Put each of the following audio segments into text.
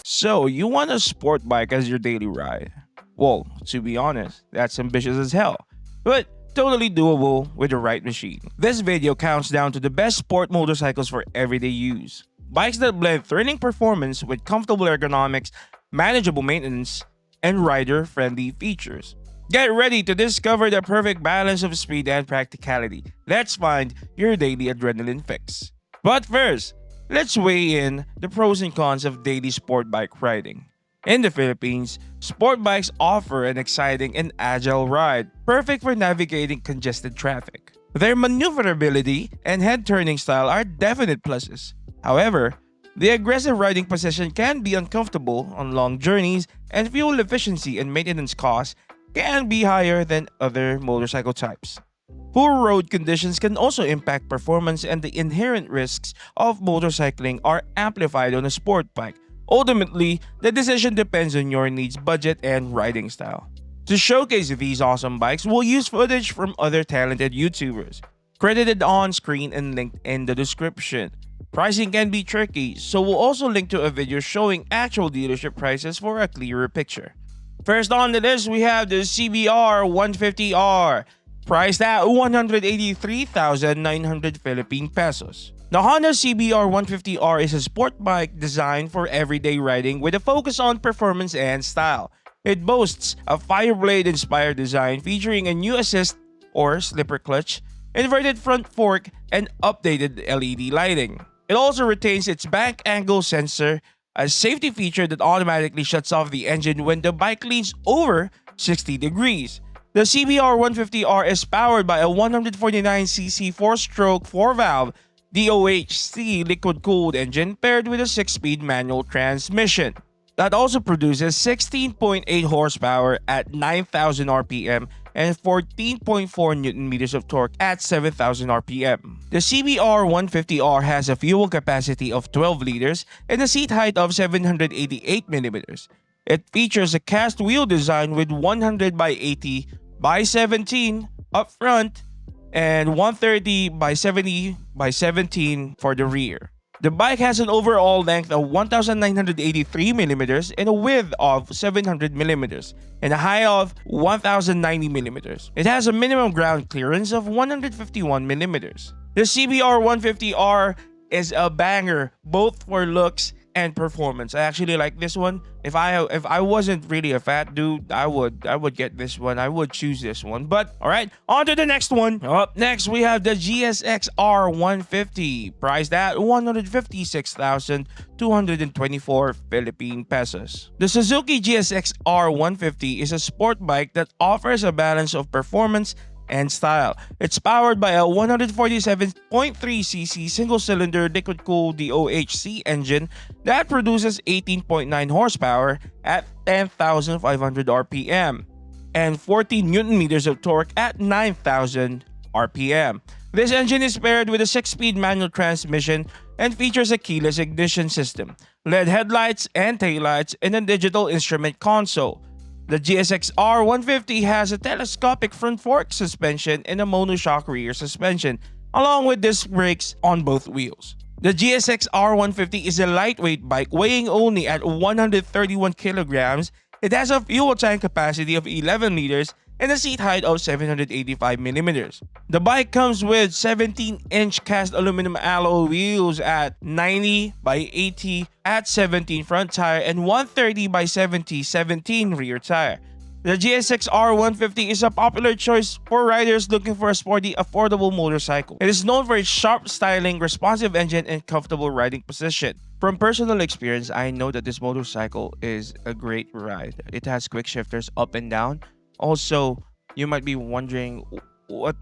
So, you want a sport bike as your daily ride? Well, to be honest, that's ambitious as hell, but totally doable with the right machine. This video counts down to the best sport motorcycles for everyday use. Bikes that blend thrilling performance with comfortable ergonomics, manageable maintenance, and rider-friendly features. Get ready to discover the perfect balance of speed and practicality. Let's find your daily adrenaline fix. But first, let's weigh in the pros and cons of daily sport bike riding. In the Philippines, sport bikes offer an exciting and agile ride, perfect for navigating congested traffic. Their maneuverability and head-turning style are definite pluses. However, the aggressive riding position can be uncomfortable on long journeys, and fuel efficiency and maintenance costs can be higher than other motorcycle types. Poor road conditions can also impact performance, and the inherent risks of motorcycling are amplified on a sport bike. Ultimately, the decision depends on your needs, budget, and riding style. To showcase these awesome bikes, we'll use footage from other talented YouTubers, credited on screen and linked in the description. Pricing can be tricky, so we'll also link to a video showing actual dealership prices for a clearer picture. First on the list, we have the CBR 150R, priced at 183,900 Philippine pesos. The Honda CBR 150R is a sport bike designed for everyday riding with a focus on performance and style. It boasts a Fireblade-inspired design featuring a new assist or slipper clutch, inverted front fork, and updated LED lighting. It also retains its bank angle sensor, a safety feature that automatically shuts off the engine when the bike leans over 60 degrees. The CBR 150R is powered by a 149cc 4-stroke 4-valve DOHC liquid-cooled engine paired with a 6-speed manual transmission that also produces 16.8 horsepower at 9,000 RPM and 14.4 Newton meters of torque at 7,000 RPM. The CBR 150R has a fuel capacity of 12 liters and a seat height of 788 millimeters. It features a cast wheel design with 100 by 80 by 17 up front and 130 by 70 by 17 for the rear. The bike has an overall length of 1,983 millimeters and a width of 700 millimeters and a height of 1,090 millimeters. It has a minimum ground clearance of 151 millimeters. The CBR 150R is a banger both for looks and performance. I actually like this one. If I wasn't really a fat dude, I would get this one. I would choose this one. But all right, on to the next one. Up next, we have the GSX-R 150, priced at 156,224 Philippine pesos. The Suzuki GSX-R 150 is a sport bike that offers a balance of performance and style. It's powered by a 147.3cc single-cylinder liquid-cooled DOHC engine that produces 18.9 horsepower at 10,500 RPM and 14 Newton meters of torque at 9,000 RPM. This engine is paired with a 6-speed manual transmission and features a keyless ignition system, LED headlights and taillights, and a digital instrument console. The GSX-R 150 has a telescopic front fork suspension and a monoshock rear suspension, along with disc brakes on both wheels. The GSX-R 150 is a lightweight bike weighing only at 131 kilograms. It has a fuel tank capacity of 11 liters and a seat height of 785 millimeters. The bike comes with 17-inch cast aluminum alloy wheels at 90 by 80 at 17 front tire and 130 by 70 17 rear tire. The GSX-R 150 is a popular choice for riders looking for a sporty, affordable motorcycle. It is known for its sharp styling, responsive engine, and comfortable riding position. From personal experience, I know that this motorcycle is a great ride. It has quick shifters up and down. Also, you might be wondering what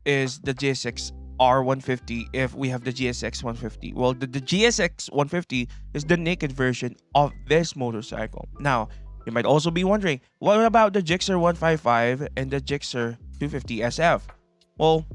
is the GSX-R 150 if we have the GSX 150. Well, the GSX 150 is the naked version of this motorcycle. Now, you might also be wondering, what about the Gixxer 155 and the Gixxer 250 SF? Well,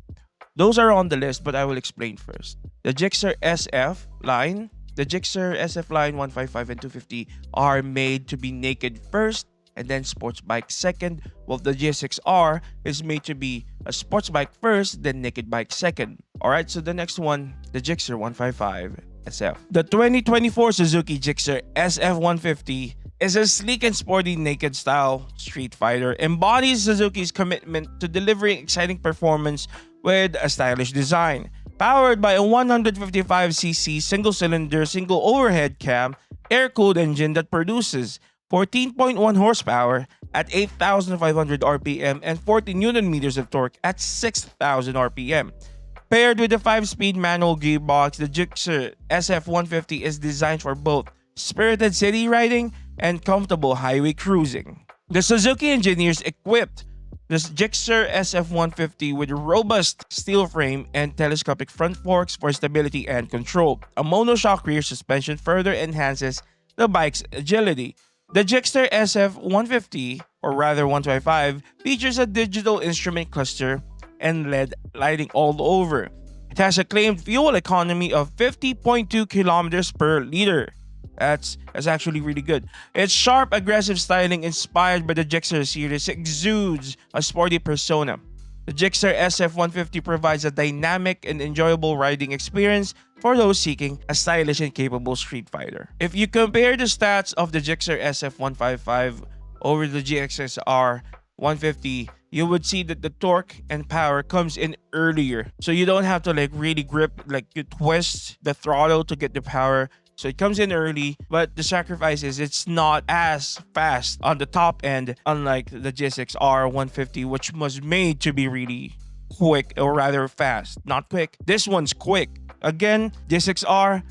those are on the list, but I will explain first. The Gixxer SF line, the Gixxer SF line 155 and 250 are made to be naked first and then sports bike second, while the GSX-R is made to be a sports bike first, then naked bike second. Alright, so the next one, the Gixxer 155 SF. The 2024 Suzuki Gixxer SF-150 is a sleek and sporty naked style street fighter, embodies Suzuki's commitment to delivering exciting performance with a stylish design. Powered by a 155cc single-cylinder, single-overhead cam, air-cooled engine that produces 14.1 horsepower at 8,500 RPM and 40 Nm of torque at 6,000 RPM. Paired with a 5-speed manual gearbox, the Gixxer SF-150 is designed for both spirited city riding and comfortable highway cruising. The Suzuki engineers equipped this Gixxer SF-150 with a robust steel frame and telescopic front forks for stability and control. A monoshock rear suspension further enhances the bike's agility. The Gixxer SF-150, or rather 125, features a digital instrument cluster and LED lighting all over. It has a claimed fuel economy of 50.2 kilometers per liter. That's actually really good. Its sharp, aggressive styling inspired by the Gixxer series exudes a sporty persona. The Gixxer SF-150 provides a dynamic and enjoyable riding experience for those seeking a stylish and capable street fighter. If you compare the stats of the Gixxer SF-155 over the GSX-R 150, you would see that the torque and power comes in earlier. So you don't have to really grip, you twist the throttle to get the power. So it comes in early, but the sacrifice is it's not as fast on the top end, unlike the GSX-R 150, which was made to be really quick, or rather fast. Not quick. This one's quick. Again, GSX-R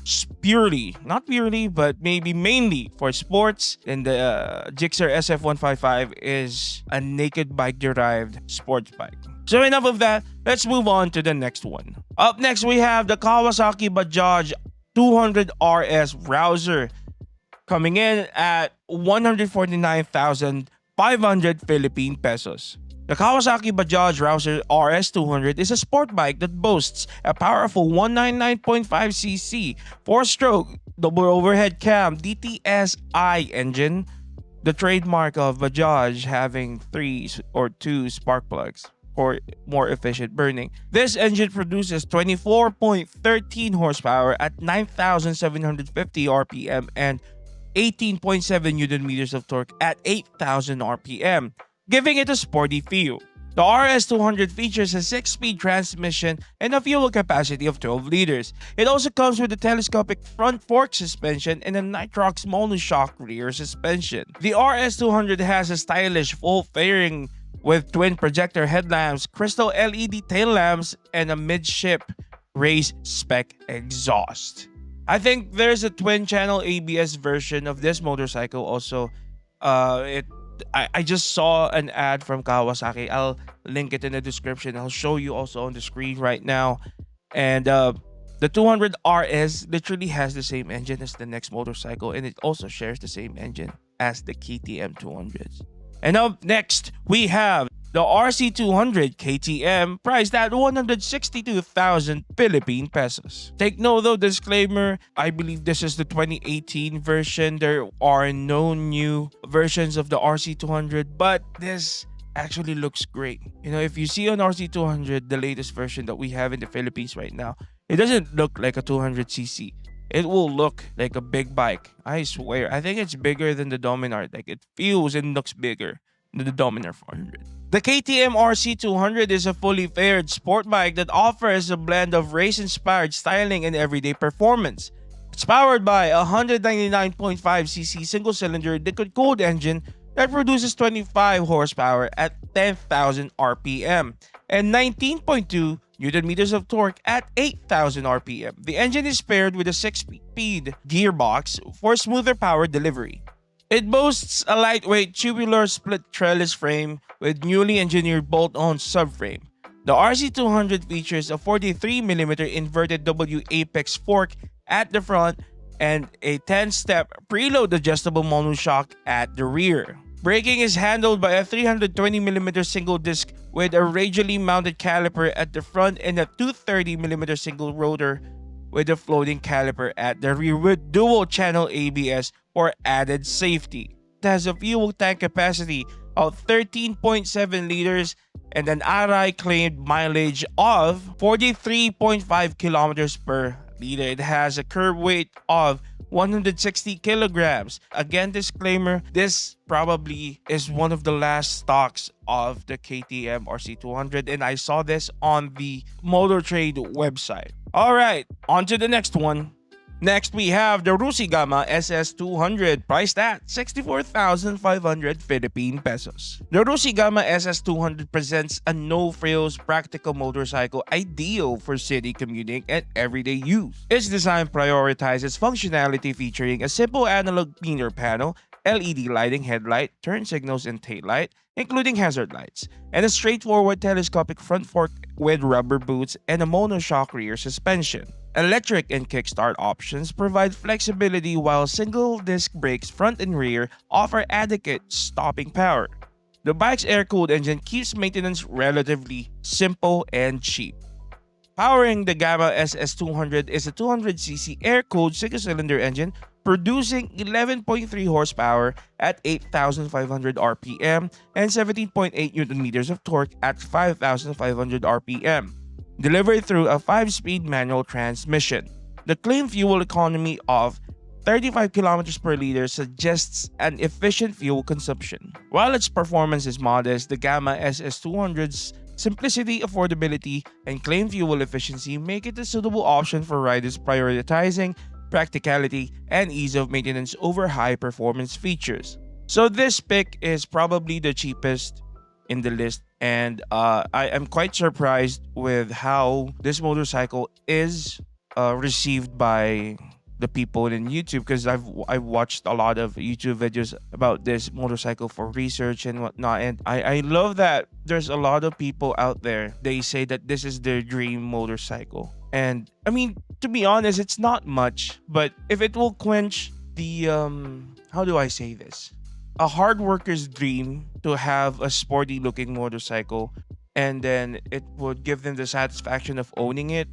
not purely, but maybe mainly for sports. And the Gixxer SF-155 is a naked bike-derived sports bike. So enough of that. Let's move on to the next one. Up next, we have the Kawasaki-Bajaj 200 RS Rouser, coming in at 149,500 Philippine pesos. The Kawasaki-Bajaj Rouser RS200 is a sport bike that boasts a powerful 199.5cc 4-stroke double overhead cam DTSI engine, the trademark of Bajaj, having 3 or 2 spark plugs for more efficient burning. This engine produces 24.13 horsepower at 9,750 RPM and 18.7 Nm of torque at 8,000 RPM, giving it a sporty feel. The RS200 features a 6-speed transmission and a fuel capacity of 12 liters. It also comes with a telescopic front fork suspension and a nitrox monoshock rear suspension. The RS200 has a stylish full fairing with twin projector headlamps, crystal LED tail lamps, and a midship race spec exhaust. I think there's a twin-channel ABS version of this motorcycle also. I just saw an ad from Kawasaki. I'll link it in the description. I'll show you also on the screen right now. And the 200 RS literally has the same engine as the next motorcycle, and it also shares the same engine as the KTM 200s. And up next, we have the RC200 KTM, priced at 162,000 Philippine pesos. Take note though, disclaimer, I believe this is the 2018 version. There are no new versions of the RC200, but this actually looks great. You know, if you see on RC200, the latest version that we have in the Philippines right now, it doesn't look like a 200cc. It will look like a big bike. I swear. I think it's bigger than the Dominar. It feels and looks bigger than the Dominar 400. The KTM RC200 is a fully faired sport bike that offers a blend of race-inspired styling and everyday performance. It's powered by a 199.5cc single-cylinder liquid-cooled engine that produces 25 horsepower at 10,000 RPM and 19.2 Nm of torque at 8,000 RPM. The engine is paired with a 6-speed gearbox for smoother power delivery. It boasts a lightweight tubular split trellis frame with newly engineered bolt-on subframe. The RC200 features a 43mm inverted W apex fork at the front and a 10-step preload adjustable monoshock at the rear. Braking is handled by a 320mm single disc with a radially mounted caliper at the front and a 230mm single rotor with a floating caliper at the rear with dual-channel ABS for added safety. It has a fuel tank capacity of 13.7 liters and an RI claimed mileage of 43.5 kilometers per liter. It has a curb weight of 160 kilograms. Again, disclaimer, this probably is one of the last stocks of the KTM RC200, and I saw this on the Motor Trade website. Alright, on to the next one. Next, we have the Rusi Gamma SS200, priced at 64,500 Philippine pesos. The Rusi Gamma SS200 presents a no-frills practical motorcycle ideal for city commuting and everyday use. Its design prioritizes functionality, featuring a simple analog meter panel, LED lighting headlight, turn signals and taillight, including hazard lights, and a straightforward telescopic front fork with rubber boots and a monoshock rear suspension. Electric and kickstart options provide flexibility, while single disc brakes front and rear offer adequate stopping power. The bike's air-cooled engine keeps maintenance relatively simple and cheap. Powering the Gamma SS200 is a 200cc air-cooled single-cylinder engine producing 11.3 horsepower at 8,500 RPM and 17.8 Nm of torque at 5,500 RPM, delivered through a 5-speed manual transmission. The claimed fuel economy of 35 km per liter suggests an efficient fuel consumption. While its performance is modest, the Gamma SS200's simplicity, affordability, and claimed fuel efficiency make it a suitable option for riders prioritizing practicality and ease of maintenance over high-performance features. So this pick is probably the cheapest in the list, and I am quite surprised with how this motorcycle is received by the people in YouTube, because I've watched a lot of YouTube videos about this motorcycle for research and whatnot, and I love that there's a lot of people out there, they say that this is their dream motorcycle. And I mean, to be honest, it's not much, but if it will quench the how do I say this, a hard worker's dream to have a sporty looking motorcycle, and then it would give them the satisfaction of owning it.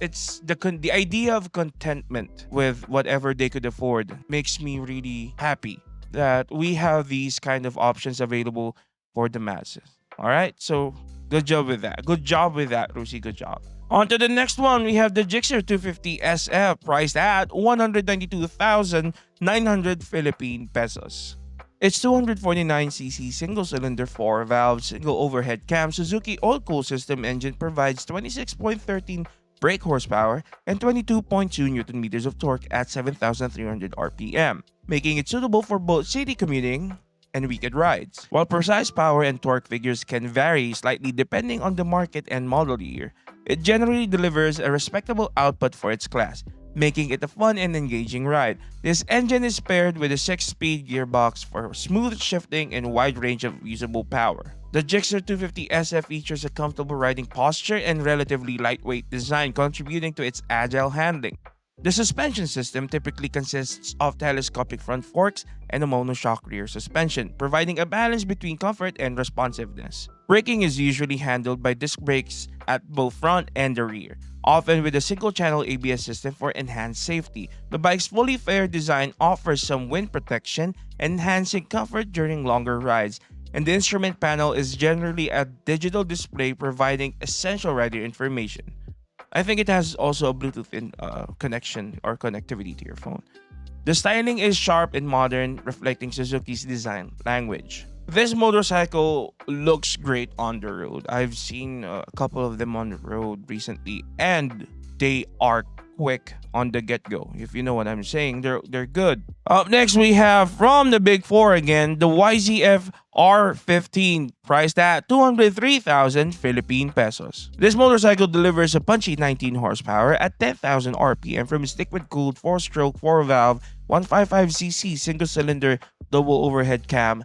It's the idea of contentment with whatever they could afford makes me really happy that we have these kind of options available for the masses. All right, so good job with that. Good job with that, Rusi. Good job. On to the next one, we have the Gixxer 250 SF, priced at 192,900 Philippine pesos. Its 249cc single-cylinder 4-valve single overhead cam Suzuki oil-cooled system engine provides 26.13 brake horsepower and 22.2 Nm of torque at 7,300 RPM, making it suitable for both city commuting and weekend rides. While precise power and torque figures can vary slightly depending on the market and model year, it generally delivers a respectable output for its class, making it a fun and engaging ride. This engine is paired with a 6-speed gearbox for smooth shifting and wide range of usable power. The Gixxer 250 SF features a comfortable riding posture and relatively lightweight design, contributing to its agile handling. The suspension system typically consists of telescopic front forks and a monoshock rear suspension, providing a balance between comfort and responsiveness. Braking is usually handled by disc brakes at both front and the rear, often with a single-channel ABS system for enhanced safety. The bike's fully fair design offers some wind protection, enhancing comfort during longer rides, and the instrument panel is generally a digital display providing essential rider information. I think it has also a Bluetooth connection or connectivity to your phone. The styling is sharp and modern, reflecting Suzuki's design language. This motorcycle looks great on the road. I've seen a couple of them on the road recently, and they are quick on the get-go. If you know what I'm saying, they're good. Up next, we have from the Big Four again, the YZF R15, priced at 203,000 Philippine pesos. This motorcycle delivers a punchy 19 horsepower at 10,000 RPM from its liquid-cooled 4-stroke 4-valve 155cc single-cylinder double overhead cam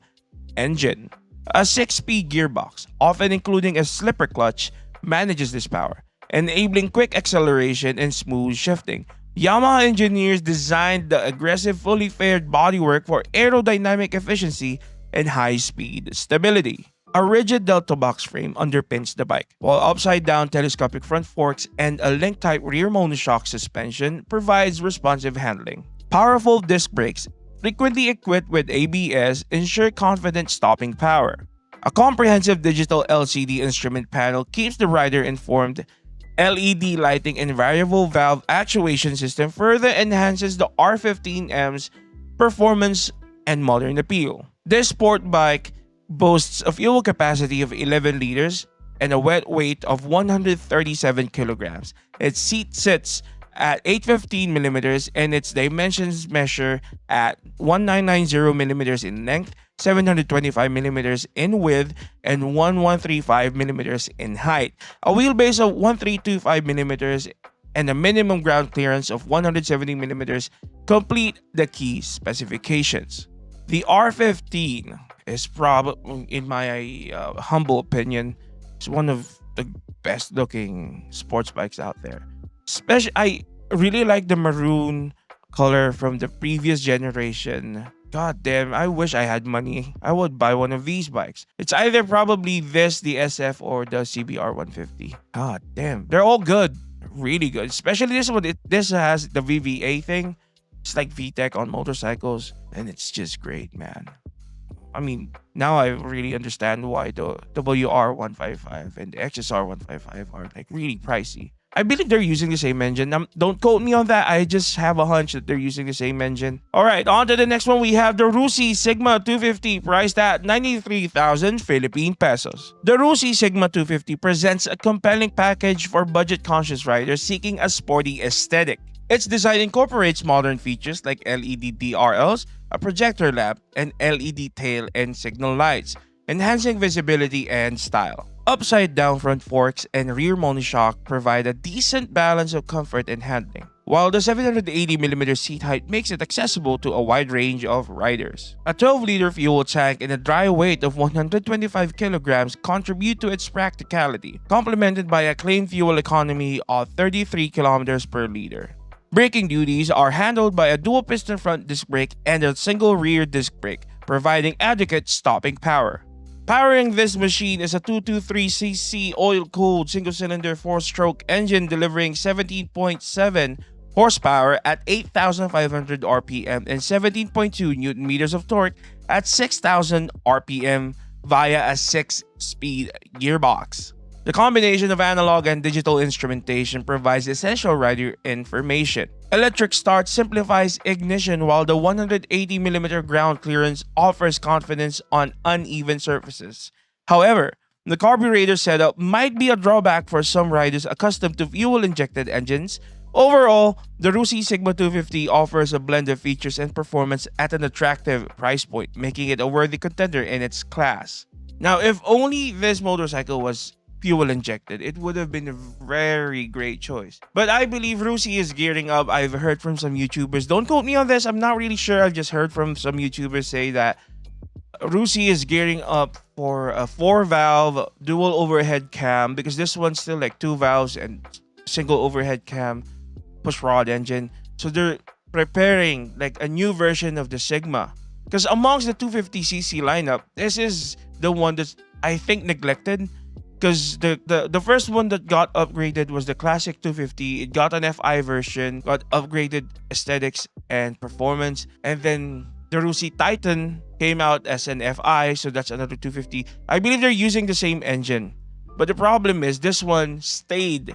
engine. A 6-speed gearbox, often including a slipper clutch, manages this power, enabling quick acceleration and smooth shifting. Yamaha engineers designed the aggressive fully faired bodywork for aerodynamic efficiency and high-speed stability. A rigid delta box frame underpins the bike, while upside-down telescopic front forks and a link-type rear monoshock suspension provides responsive handling. Powerful disc brakes, frequently equipped with ABS, ensure confident stopping power. A comprehensive digital LCD instrument panel keeps the rider informed LED lighting and variable valve actuation system further enhances the R15M's performance and modern appeal. This sport bike boasts a fuel capacity of 11 liters and a wet weight of 137 kilograms. Its seat sits at 815 millimeters and its dimensions measure at 1990 millimeters in length, 725 millimeters in width, and 1135 millimeters in height. A wheelbase of 1325 millimeters and a minimum ground clearance of 170 millimeters complete the key specifications. The R15 is probably, in my humble opinion, is one of the best looking sports bikes out there. Especially, I really like the maroon color from the previous generation. God damn, I wish I had money. I would buy one of these bikes. It's either probably this, the SF, or the CBR 150. God damn, they're all good. Really good. Especially this one. This has the VVA thing. It's like VTEC on motorcycles. And it's just great, man. I mean, now I really understand why the WR155 and the XSR155 are like really pricey. I believe they're using the same engine. Don't quote me on that. I just have a hunch that they're using the same engine. All right, on to the next one. We have the Rusi Sigma 250 priced at 93,000 Philippine pesos. The Rusi Sigma 250 presents a compelling package for budget-conscious riders seeking a sporty aesthetic. Its design incorporates modern features like LED DRLs, a projector lamp, and LED tail and signal lights, enhancing visibility and style. Upside-down front forks and rear monoshock provide a decent balance of comfort and handling, while the 780mm seat height makes it accessible to a wide range of riders. A 12-liter fuel tank and a dry weight of 125 kilograms contribute to its practicality, complemented by a clean fuel economy of 33 kilometers per liter. Braking duties are handled by a dual-piston front disc brake and a single rear disc brake, providing adequate stopping power. Powering this machine is a 223cc oil-cooled single-cylinder 4-stroke engine delivering 17.7 horsepower at 8,500 RPM and 17.2 Nm of torque at 6,000 RPM via a 6-speed gearbox. The combination of analog and digital instrumentation provides essential rider information. Electric start simplifies ignition while the 180mm ground clearance offers confidence on uneven surfaces. However, the carburetor setup might be a drawback for some riders accustomed to fuel-injected engines. Overall, the Rusi Sigma 250 offers a blend of features and performance at an attractive price point, making it a worthy contender in its class. Now, if only this motorcycle was fuel injected, it would have been a very great choice. But I believe Rusi is gearing up. I've heard from some YouTubers. Don't quote me on this. I'm not really sure. I've just heard from some YouTubers say that Rusi is gearing up for a 4-valve dual overhead cam, because this one's still like 2 valves and single overhead cam push rod engine. So they're preparing like a new version of the Sigma. Because amongst the 250cc lineup, this is the one that's, I think, neglected. Because the first one that got upgraded was the classic 250. It got an FI version, got upgraded aesthetics and performance. And then the Rusi Titan came out as an FI, so that's another 250. I believe they're using the same engine. But the problem is this one stayed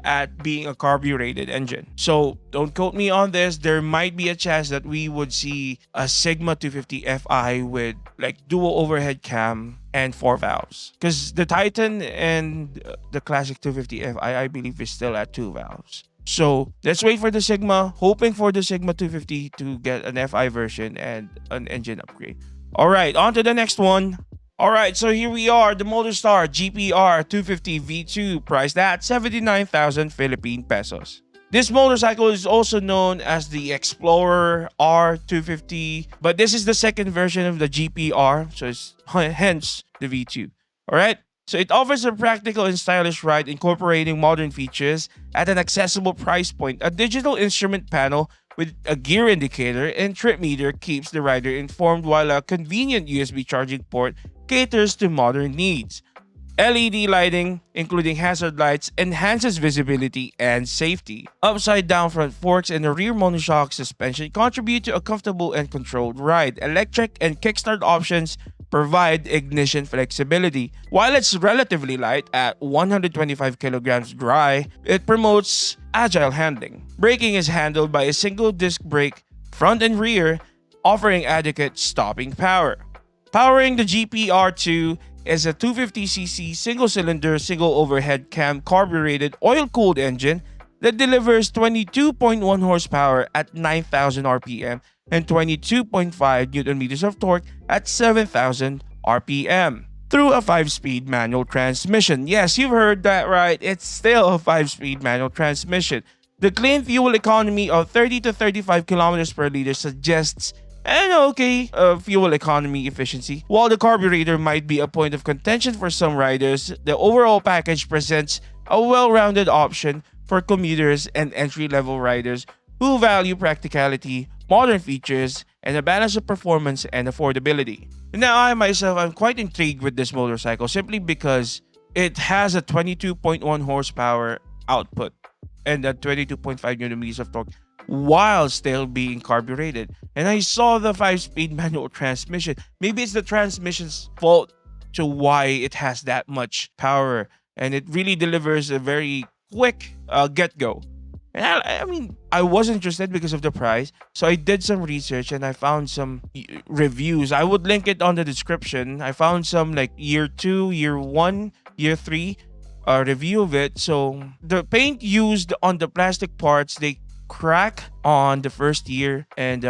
at being a carbureted engine. So don't quote me on this. There might be a chance that we would see a Sigma 250 FI with like dual overhead cam and 4 valves. Because the Titan and the classic 250 FI, I believe, is still at 2 valves. So let's wait for the Sigma, hoping for the Sigma 250 to get an FI version and an engine upgrade. Alright, on to the next one. Alright, so here we are, the Motorstar GPR 250 V2 priced at 79,000 Philippine pesos. This motorcycle is also known as the Explorer R250, but this is the second version of the GPR, so it's hence the V2. Alright, so it offers a practical and stylish ride incorporating modern features at an accessible price point. A digital instrument panel with a gear indicator and trip meter keeps the rider informed, while a convenient USB charging port caters to modern needs. LED lighting, including hazard lights, enhances visibility and safety. Upside-down front forks and a rear monoshock suspension contribute to a comfortable and controlled ride. Electric and kickstart options provide ignition flexibility. While it's relatively light at 125 kilograms dry, it promotes agile handling. Braking is handled by a single disc brake front and rear, offering adequate stopping power. Powering the GPR2 is a 250cc single-cylinder, single-overhead cam carbureted oil-cooled engine that delivers 22.1 horsepower at 9,000 RPM and 22.5 Newton meters of torque at 7,000 RPM through a 5-speed manual transmission. Yes, you've heard that right. It's still a 5-speed manual transmission. The clean fuel economy of 30 to 35 kilometers per liter suggests an okay fuel economy efficiency. While the carburetor might be a point of contention for some riders, the overall package presents a well-rounded option for commuters and entry-level riders who value practicality, modern features, and a balance of performance and affordability. Now, I myself am quite intrigued with this motorcycle simply because it has a 22.1 horsepower output and a 22.5 Newton meters of torque while still being carbureted. And I saw the 5-speed manual transmission. Maybe it's the transmission's fault to why it has that much power, and it really delivers a very quick get-go. And I mean, I was interested because of the price, so I did some research and I found some reviews. I would link it on the description. I found some like year 2, year 1, year 3 review of it. So the paint used on the plastic parts, they crack on the first year, and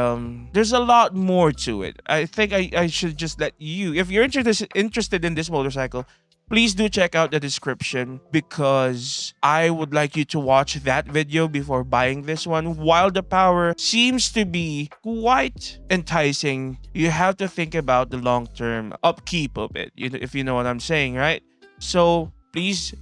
there's a lot more to it. I think I should just let you, if you're interested in this motorcycle, please do check out the description, because I would like you to watch that video before buying this one. While the power seems to be quite enticing, you have to think about the long-term upkeep of it, if you know what I'm saying, right? So please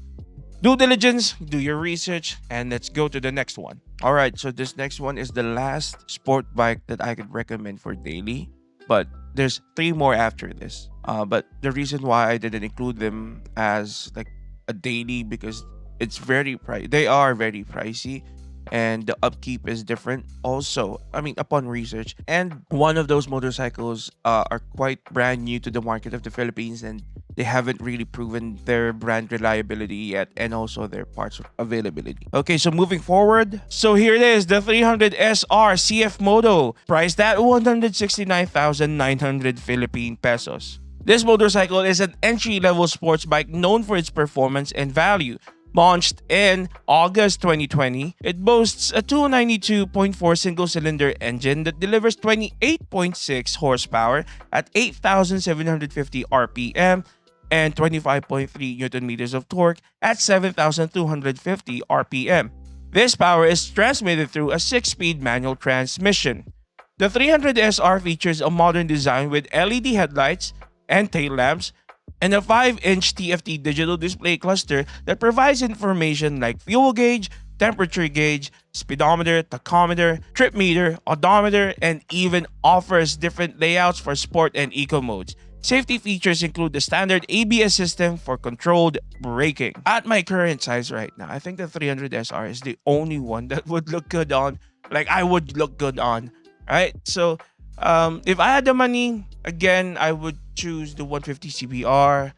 do diligence, do your research, and let's go to the next one. All right, so this next one is the last sport bike that I could recommend for daily, but there's 3 more after this. But the reason why I didn't include them as like a daily, because it's they are very pricey, and the upkeep is different also, I mean, upon research. And one of those motorcycles are quite brand new to the market of the Philippines, and they haven't really proven their brand reliability yet, and also their parts availability. Okay, so moving forward. So here it is, the 300SR CFMOTO, priced at 169,900 Philippine pesos. This motorcycle is an entry-level sports bike known for its performance and value. Launched in August 2020, it boasts a 292.4 single-cylinder engine that delivers 28.6 horsepower at 8,750 RPM and 25.3 Newton meters of torque at 7,250 RPM. This power is transmitted through a 6-speed manual transmission. The 300SR features a modern design with LED headlights and tail lamps, and a 5-inch TFT digital display cluster that provides information like fuel gauge, temperature gauge, speedometer, tachometer, trip meter, odometer, and even offers different layouts for sport and eco modes. Safety features include the standard ABS system for controlled braking. At my current size right now, I think the 300SR is the only one that would look good on, like I would look good on, right? So if I had the money, again, I would choose the 150 CBR,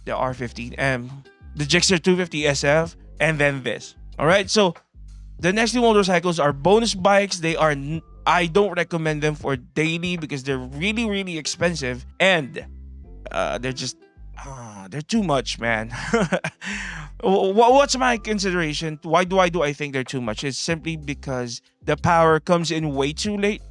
the R15m, the Gixxer 250 SF, and then this. All right, so the next 2 motorcycles are bonus bikes. I don't recommend them for daily because they're really, really expensive, and they're just they're too much, man. What's my consideration? Why do I think they're too much? It's simply because the power comes in way too late,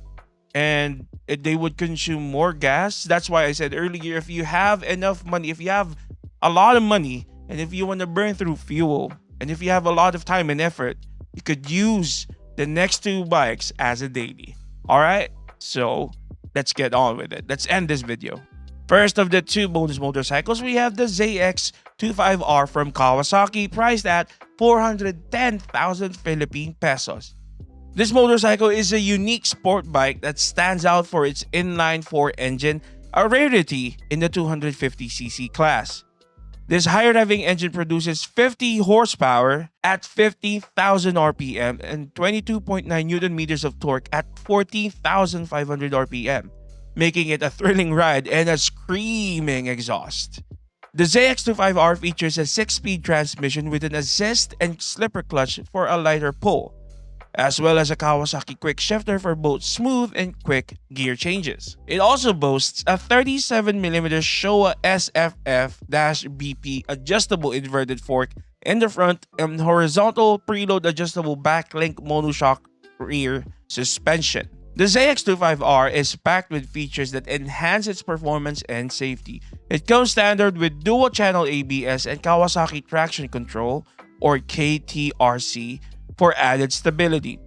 and they would consume more gas. That's why I said earlier, if you have enough money, if you have a lot of money, and if you want to burn through fuel, and if you have a lot of time and effort, you could use the next 2 bikes as a daily. All right, so let's get on with it. Let's end this video. First of the 2 bonus motorcycles, we have the ZX-25R from Kawasaki, priced at 410,000 Philippine pesos. This motorcycle is a unique sport bike that stands out for its inline-4 engine, a rarity in the 250cc class. This high-revving engine produces 50 horsepower at 50,000 RPM and 22.9 Newton meters of torque at 14,500 RPM. making it a thrilling ride and a screaming exhaust. The ZX25R features a 6-speed transmission with an assist and slipper clutch for a lighter pull, as well as a Kawasaki quick shifter for both smooth and quick gear changes. It also boasts a 37mm Showa SFF-BP adjustable inverted fork in the front and horizontal preload adjustable backlink monoshock rear suspension. The ZX25R is packed with features that enhance its performance and safety. It comes standard with dual-channel ABS and Kawasaki Traction Control, or KTRC, for added stability.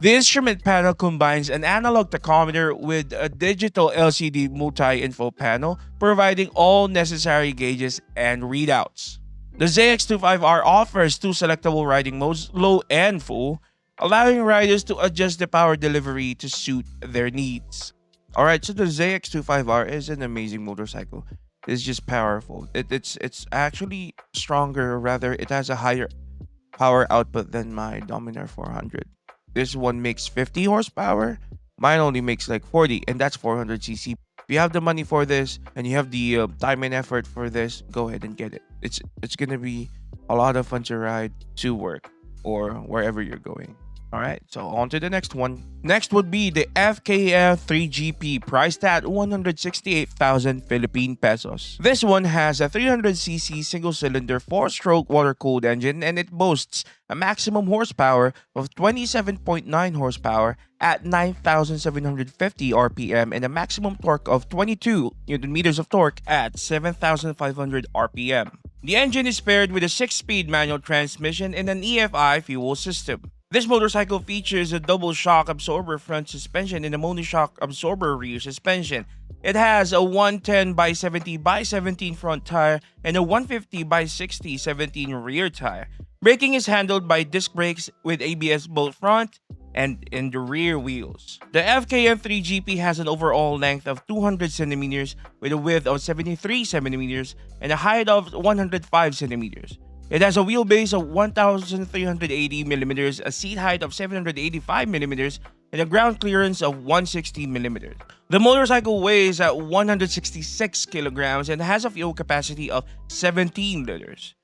The instrument panel combines an analog tachometer with a digital LCD multi-info panel, providing all necessary gauges and readouts. The ZX25R offers 2 selectable riding modes, low and full, allowing riders to adjust the power delivery to suit their needs. Alright, so the ZX25R is an amazing motorcycle. It's just powerful. It's actually stronger, or rather, it has a higher power output than my Dominar 400. This one makes 50 horsepower. Mine only makes like 40, and that's 400cc. If you have the money for this and you have the time and effort for this, go ahead and get it. It's gonna be a lot of fun to ride to work or wherever you're going. Alright, so on to the next one. Next would be the FKM 3GP, priced at 168,000 Philippine pesos. This one has a 300cc single-cylinder 4-stroke water-cooled engine, and it boasts a maximum horsepower of 27.9 horsepower at 9,750 RPM and a maximum torque of 22 Nm of torque at 7,500 RPM. The engine is paired with a 6-speed manual transmission and an EFI fuel system. This motorcycle features a double shock absorber front suspension and a monoshock absorber rear suspension. It has a 110/70/17 front tire and a 150/60/17 rear tire. Braking is handled by disc brakes with ABS both front and in the rear wheels. The FKM 3GP has an overall length of 200 cm with a width of 73 cm and a height of 105 cm. It has a wheelbase of 1,380mm, a seat height of 785mm, and a ground clearance of 160mm. The motorcycle weighs at 166 kilograms and has a fuel capacity of 17 liters.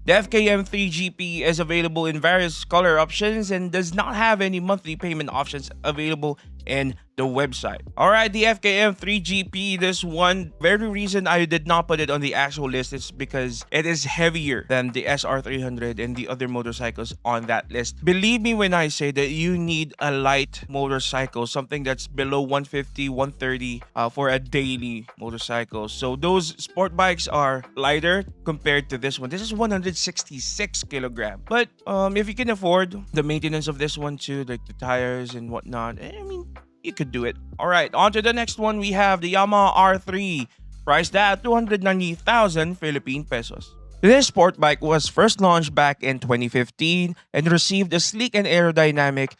The FKM 3GP is available in various color options and does not have any monthly payment options available in the website. Alright, the FKM 3GP, this one, very reason I did not put it on the actual list is because it is heavier than the SR300 and the other motorcycles on that list. Believe me when I say that you need a light motorcycle, something that's below 150, 130 for a daily motorcycle. So those sport bikes are lighter compared to this one. This is 166 kilograms. But if you can afford the maintenance of this one too, like the tires and whatnot, I mean, you could do it. Alright, on to the next one. We have the Yamaha R3, priced at 290,000 Philippine pesos. This sport bike was first launched back in 2015 and received a sleek and aerodynamic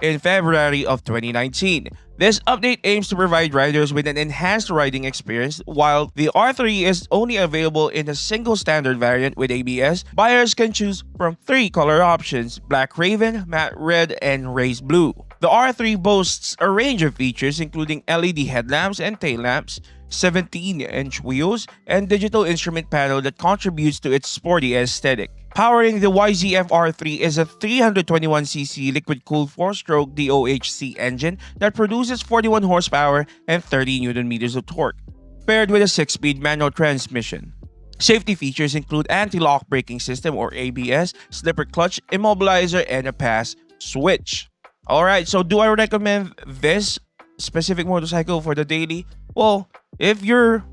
in February of 2019. This update aims to provide riders with an enhanced riding experience. While the R3 is only available in a single standard variant with ABS, buyers can choose from 3 color options: Black Raven, Matte Red, and Race Blue. The R3 boasts a range of features including LED headlamps and tail lamps, 17-inch wheels, and digital instrument panel that contributes to its sporty aesthetic. Powering the YZF R3 is a 321cc liquid-cooled 4-stroke DOHC engine that produces 41 horsepower and 30 Nm of torque, paired with a 6-speed manual transmission. Safety features include anti-lock braking system or ABS, slipper clutch, immobilizer, and a pass switch. Alright, so do I recommend this specific motorcycle for the daily? Well, if your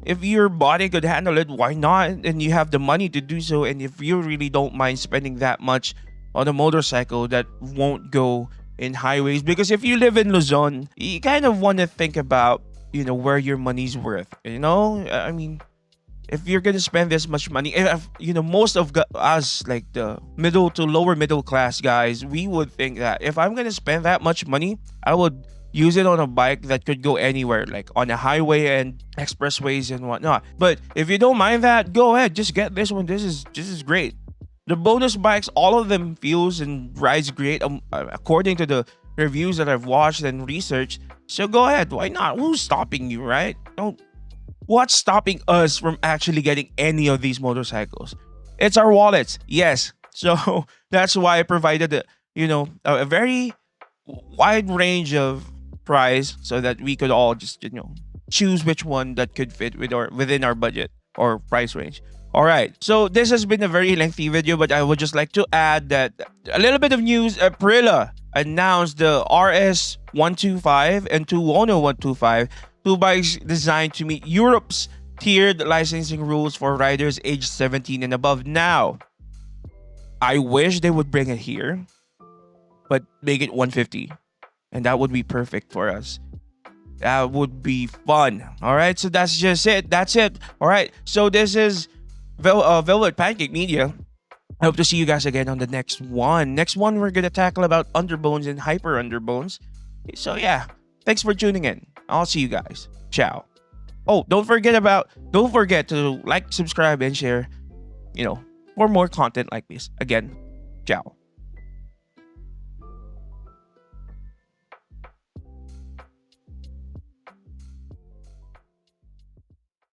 body could handle it, why not? And you have the money to do so, and if you really don't mind spending that much on a motorcycle that won't go in highways, because if you live in Luzon, you kind of want to think about, where your money's worth. I mean, if you're gonna spend this much money, most of us, like the middle to lower middle class guys, we would think that if I'm gonna spend that much money, I would use it on a bike that could go anywhere, like on a highway and expressways and whatnot. But if you don't mind that, go ahead, just get this one. This is great. The bonus bikes, all of them feels and rides great. According to the reviews that I've watched and researched, So go ahead. Why not? Who's stopping you, right? Don't. What's stopping us from actually getting any of these motorcycles? It's our wallets. Yes. So that's why I provided a very wide range of price so that we could all just choose which one that could fit within our budget or price range. All right. So this has been a very lengthy video, but I would just like to add that a little bit of news. Aprilla announced the RS125 and Tuono 125, two bikes designed to meet Europe's tiered licensing rules for riders aged 17 and above. Now, I wish they would bring it here, but make it 150. And that would be perfect for us. That would be fun. All right. So that's just it. That's it. All right. So this is Velvet Pancake Media. I hope to see you guys again on the next one. Next one, we're going to tackle about underbones and hyper underbones. So yeah, thanks for tuning in. I'll see you guys. Ciao. Oh, don't forget to like, subscribe, and share, for more content like this. Again, ciao.